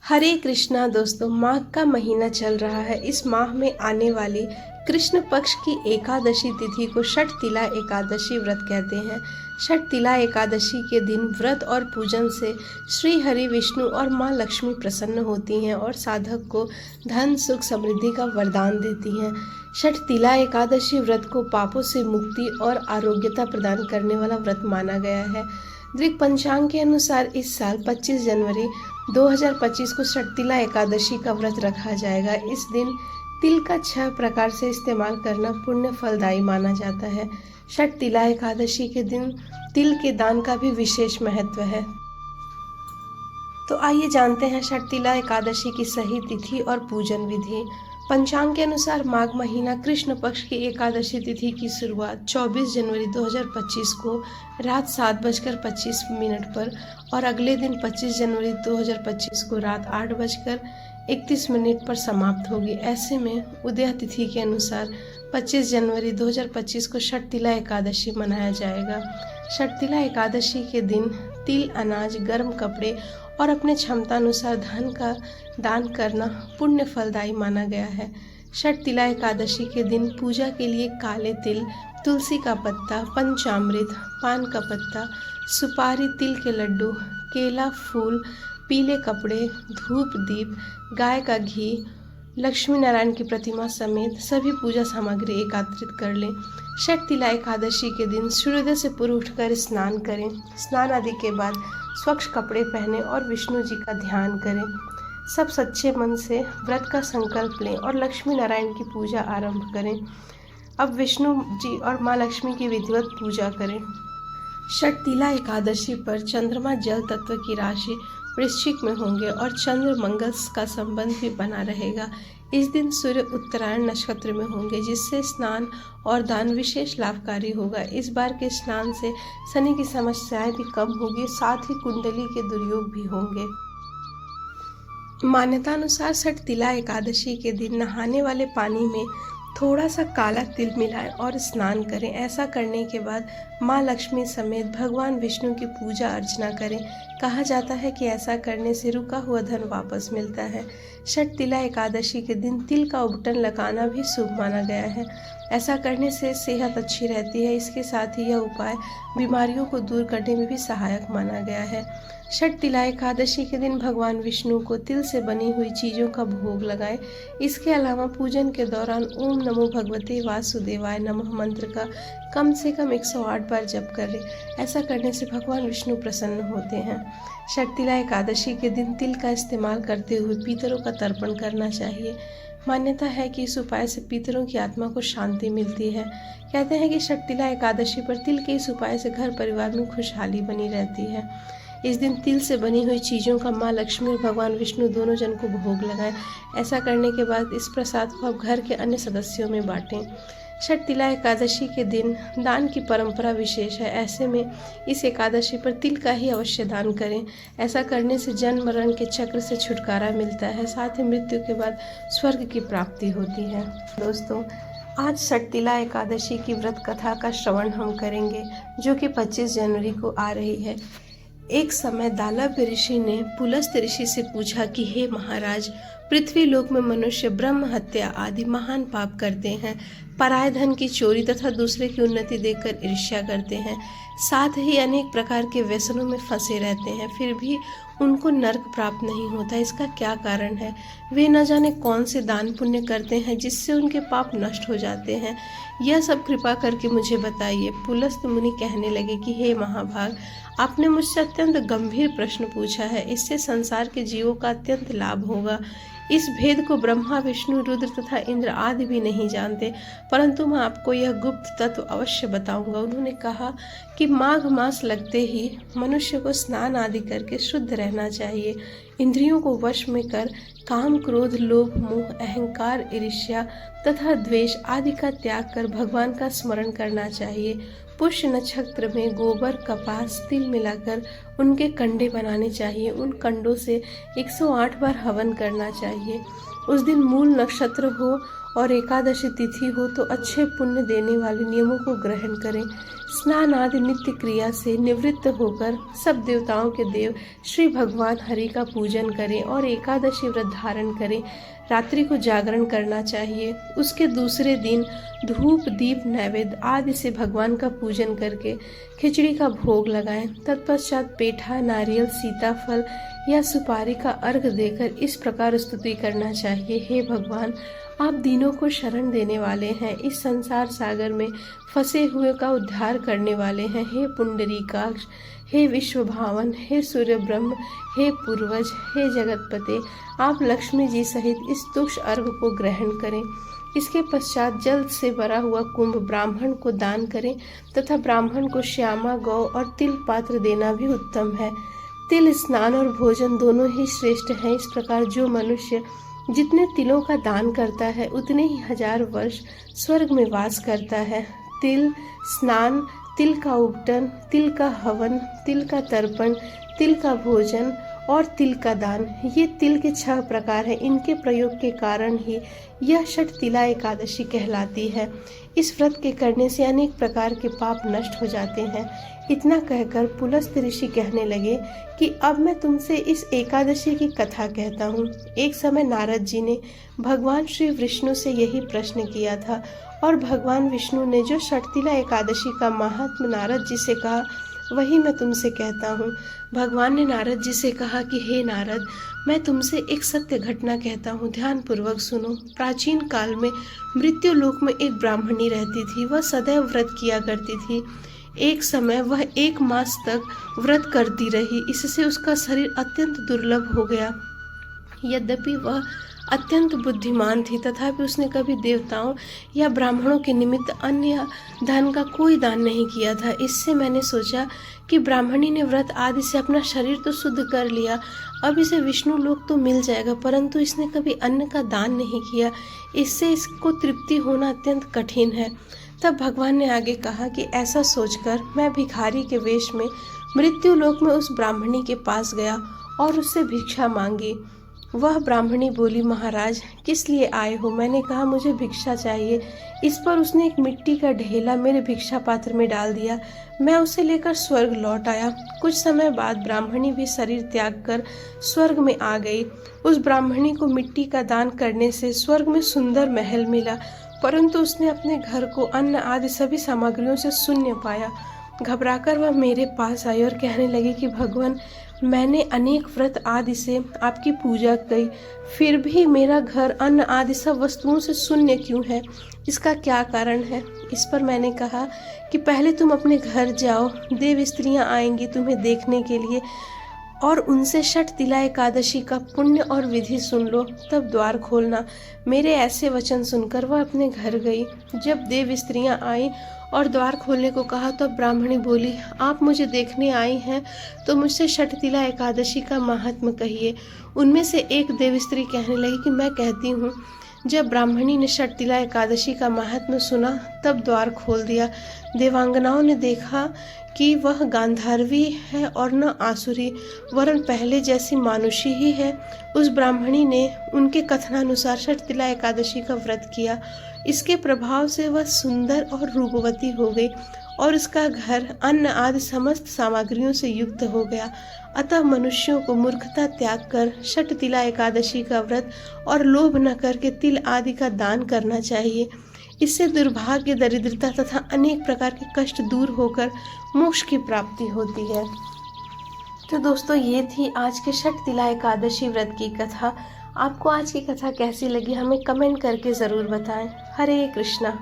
हरे कृष्णा दोस्तों, माघ का महीना चल रहा है। इस माह में आने वाली कृष्ण पक्ष की एकादशी तिथि को षठ तिला एकादशी व्रत कहते हैं। षठ तिला एकादशी के दिन व्रत और पूजन से श्री हरि विष्णु और माँ लक्ष्मी प्रसन्न होती हैं और साधक को धन सुख समृद्धि का वरदान देती हैं। षठ तिला एकादशी व्रत को पापों से मुक्ति और आरोग्यता प्रदान करने वाला व्रत माना गया है। दृक पंचांग के अनुसार इस साल 25 जनवरी 2025 को षठ तिला एकादशी का व्रत रखा जाएगा। इस दिन तिल का 6 प्रकार से इस्तेमाल करना पुण्य फलदायी माना जाता है। षठ तिला एकादशी के दिन तिल के दान का भी विशेष महत्व है। तो आइए जानते हैं षठ तिला एकादशी की सही तिथि और पूजन विधि। पंचांग के अनुसार माघ महीना कृष्ण पक्ष की एकादशी तिथि की शुरुआत 24 जनवरी 2025 को रात 7:25 पर और अगले दिन 25 जनवरी 2025 को रात 8:31 पर समाप्त होगी। ऐसे में उदय तिथि के अनुसार 25 जनवरी 2025 को षठ तिला एकादशी मनाया जाएगा। षठ तिला एकादशी के दिन तिल, अनाज, गर्म कपड़े और अपने क्षमता अनुसार धन का दान करना पुण्य फलदायी माना गया है। षठ तिला एकादशी के दिन पूजा के लिए काले तिल, तुलसी का पत्ता, पंचामृत, पान का पत्ता, सुपारी, तिल के लड्डू, केला, फूल, पीले कपड़े, धूप, दीप, गाय का घी, लक्ष्मी नारायण की प्रतिमा समेत सभी पूजा सामग्री एकत्रित कर लें। षठ तिला एकादशी के दिन सूर्योदय से पूर्व उठकर स्नान करें। स्नान आदि के बाद स्वच्छ कपड़े पहने और विष्णु जी का ध्यान करें। सब सच्चे मन से व्रत का संकल्प लें और लक्ष्मी नारायण की पूजा आरंभ करें। अब विष्णु जी और माँ लक्ष्मी की विधिवत पूजा करें। षठ तिला एकादशी पर चंद्रमा जल तत्व की राशि वृश्चिक में होंगे और चंद्र मंगल का संबंध भी बना रहेगा। इस दिन सूर्य उत्तरायण नक्षत्र में होंगे, जिससे स्नान और दान विशेष लाभकारी होगा। इस बार के स्नान से शनि की समस्याएं भी कम होगी, साथ ही कुंडली के दुर्योग भी होंगे। मान्यता अनुसार षठ तिला एकादशी के दिन नहाने वाले पानी में थोड़ा सा काला तिल मिलाएं और स्नान करें। ऐसा करने के बाद माँ लक्ष्मी समेत भगवान विष्णु की पूजा अर्चना करें। कहा जाता है कि ऐसा करने से रुका हुआ धन वापस मिलता है। षठ तिला एकादशी के दिन तिल का उबटन लगाना भी शुभ माना गया है। ऐसा करने से सेहत अच्छी रहती है। इसके साथ ही यह उपाय बीमारियों को दूर करने में भी सहायक माना गया है। षठ तिला एकादशी के दिन भगवान विष्णु को तिल से बनी हुई चीज़ों का भोग लगाएं। इसके अलावा पूजन के दौरान ओम नमो भगवते वासुदेवाय नमः मंत्र का कम से कम 108 बार जप करें। ऐसा करने से भगवान विष्णु प्रसन्न होते हैं। षठ तिला एकादशी के दिन तिल का इस्तेमाल करते हुए पितरों का तर्पण करना चाहिए। मान्यता है कि इस उपाय से पितरों की आत्मा को शांति मिलती है। कहते हैं कि षठ तिला एकादशी पर तिल के इस उपाय से घर परिवार में खुशहाली बनी रहती है। इस दिन तिल से बनी हुई चीज़ों का माँ लक्ष्मी और भगवान विष्णु दोनों जन को भोग लगाएं। ऐसा करने के बाद इस प्रसाद को आप घर के अन्य सदस्यों में बांटें। षठ तिला एकादशी के दिन दान की परंपरा विशेष है। ऐसे में इस एकादशी पर तिल का ही अवश्य दान करें। ऐसा करने से जन्म मरण के चक्र से छुटकारा मिलता है, साथ ही मृत्यु के बाद स्वर्ग की प्राप्ति होती है। दोस्तों, आज षठ तिला एकादशी की व्रत कथा का श्रवण हम करेंगे, जो कि 25 जनवरी को आ रही है। एक समय दालव्य ऋषि ने पुलस्त ऋषि से पूछा कि हे महाराज, पृथ्वी लोक में मनुष्य ब्रह्म हत्या आदि महान पाप करते हैं, पराय धन की चोरी तथा दूसरे की उन्नति देखकर ईर्ष्या करते हैं, साथ ही अनेक प्रकार के व्यसनों में फंसे रहते हैं, फिर भी उनको नरक प्राप्त नहीं होता। इसका क्या कारण है? वे न जाने कौन से दान पुण्य करते हैं जिससे उनके पाप नष्ट हो जाते हैं। यह सब कृपा करके मुझे बताइए। पुलस्त मुनि कहने लगे कि हे महाभाग, आपने मुझसे अत्यंत गंभीर प्रश्न पूछा है। इससे संसार के जीवों का अत्यंत लाभ होगा। इस भेद को ब्रह्मा, विष्णु, रुद्र तथा इंद्र आदि भी नहीं जानते, परंतु मैं आपको यह गुप्त तत्व अवश्य बताऊंगा। उन्होंने कहा कि माघ मास लगते ही मनुष्य को स्नान आदि करके शुद्ध रहना चाहिए। इंद्रियों को वश में कर काम, क्रोध, लोभ, मोह, अहंकार, ईर्ष्या तथा द्वेष आदि का त्याग कर भगवान का स्मरण करना चाहिए। पुष्य नक्षत्र में गोबर, कपास, तिल मिलाकर उनके कंडे बनाने चाहिए। उन कंडों से 108 बार हवन करना चाहिए। उस दिन मूल नक्षत्र हो और एकादशी तिथि हो तो अच्छे पुण्य देने वाले नियमों को ग्रहण करें। स्नान आदि नित्य क्रिया से निवृत्त होकर सब देवताओं के देव श्री भगवान हरि का पूजन करें और एकादशी व्रत धारण करें। रात्रि को जागरण करना चाहिए। उसके दूसरे दिन धूप दीप नैवेद्य आदि से भगवान का पूजन करके खिचड़ी का भोग लगाएं। तत्पश्चात पेठा नारियल सीताफल या सुपारी का अर्घ देकर इस प्रकार स्तुति करना चाहिए। हे भगवान, आप दीनों को शरण देने वाले हैं, इस संसार सागर में फंसे हुए का उद्धार करने वाले हैं। हे पुंडरीकाक्ष, हे विश्वभावन, हे सूर्य ब्रह्म, हे पूर्वज, हे जगतपते, आप लक्ष्मी जी सहित इस तुक्ष अर्घ को ग्रहण करें। इसके पश्चात जल से भरा हुआ कुंभ ब्राह्मण को दान करें तथा ब्राह्मण को श्यामा गौ और तिल पात्र देना भी उत्तम है। तिल स्नान और भोजन दोनों ही श्रेष्ठ हैं। इस प्रकार जो मनुष्य जितने तिलों का दान करता है उतने ही 1000 वर्ष स्वर्ग में वास करता है। तिल स्नान, तिल का उपटन, तिल का हवन, तिल का तर्पण, तिल का भोजन और तिल का दान, ये तिल के 6 प्रकार हैं। इनके प्रयोग के कारण ही यह षठ तिला एकादशी कहलाती है। इस व्रत के करने से अनेक प्रकार के पाप नष्ट हो जाते हैं। इतना कहकर पुलस्त्य ऋषि कहने लगे कि अब मैं तुमसे इस एकादशी की कथा कहता हूँ। एक समय नारद जी ने भगवान श्री विष्णु से यही प्रश्न किया था और भगवान विष्णु ने जो षठतिला एकादशी का महात्म्य नारद जी से कहा वही मैं तुमसे कहता हूँ। भगवान ने नारद जी से कहा कि हे नारद, मैं तुमसे एक सत्य घटना कहता हूँ, ध्यान पूर्वक सुनो। प्राचीन काल में मृत्यु लोक में एक ब्राह्मणी रहती थी। वह सदैव व्रत किया करती थी। एक समय वह 1 मास तक व्रत करती रही। इससे उसका शरीर अत्यंत दुर्लभ हो गया। यद्यपि वह अत्यंत बुद्धिमान थी तथापि उसने कभी देवताओं या ब्राह्मणों के निमित्त अन्य या धन का कोई दान नहीं किया था। इससे मैंने सोचा कि ब्राह्मणी ने व्रत आदि से अपना शरीर तो शुद्ध कर लिया, अब इसे विष्णु लोक तो मिल जाएगा, परंतु इसने कभी अन्न का दान नहीं किया। इससे इसको तृप्ति होना अत्यंत कठिन है। तब भगवान ने आगे कहा कि ऐसा सोचकर मैं भिखारी के वेश में मृत्यु लोक में उस ब्राह्मणी के पास गया और उससे भिक्षा मांगी। वह ब्राह्मणी बोली, महाराज किस लिए आए हो? मैंने कहा मुझे भिक्षा चाहिए। इस पर उसने एक मिट्टी का ढेला मेरे भिक्षा पात्र में डाल दिया। मैं उसे लेकर स्वर्ग लौट आया। कुछ समय बाद ब्राह्मणी भी शरीर त्याग कर स्वर्ग में आ गई। उस ब्राह्मणी को मिट्टी का दान करने से स्वर्ग में सुंदर महल मिला, परंतु उसने अपने घर को अन्न आदि सभी सामग्रियों से शून्य पाया। घबराकर वह मेरे पास आई और कहने लगी कि भगवान, मैंने अनेक व्रत आदि से आपकी पूजा की, फिर भी मेरा घर अन्न आदि सब वस्तुओं से शून्य क्यों है? इसका क्या कारण है? इस पर मैंने कहा कि पहले तुम अपने घर जाओ, देव स्त्रियां आएंगी तुम्हें देखने के लिए और उनसे षठतिला एकादशी का पुण्य और विधि सुन लो, तब द्वार खोलना। मेरे ऐसे वचन सुनकर वह अपने घर गई। जब देव स्त्रियां आईं और द्वार खोलने को कहा तब ब्राह्मणी बोली, आप मुझे देखने आई हैं तो मुझसे षठतिला एकादशी का महात्म्य कहिए। उनमें से एक देव स्त्री कहने लगी कि मैं कहती हूँ। जब ब्राह्मणी ने षठतिला एकादशी का महात्म्य सुना तब द्वार खोल दिया। देवांगनाओं ने देखा कि वह गांधारवी है और न आसुरी, वरन पहले जैसी मानुषी ही है। उस ब्राह्मणी ने उनके कथनानुसार षठतिला एकादशी का व्रत किया। इसके प्रभाव से वह सुंदर और रूपवती हो गई और उसका घर अन्न आदि समस्त सामग्रियों से युक्त हो गया। अतः मनुष्यों को मूर्खता त्याग कर षठतिला एकादशी का व्रत और लोभ न करके तिल आदि का दान करना चाहिए। इससे दुर्भाग्य, दरिद्रता तथा अनेक प्रकार के कष्ट दूर होकर मोक्ष की प्राप्ति होती है। तो दोस्तों, ये थी आज के षठतिला एकादशी व्रत की कथा। आपको आज की कथा कैसी लगी हमें कमेंट करके ज़रूर बताएं। हरे कृष्णा।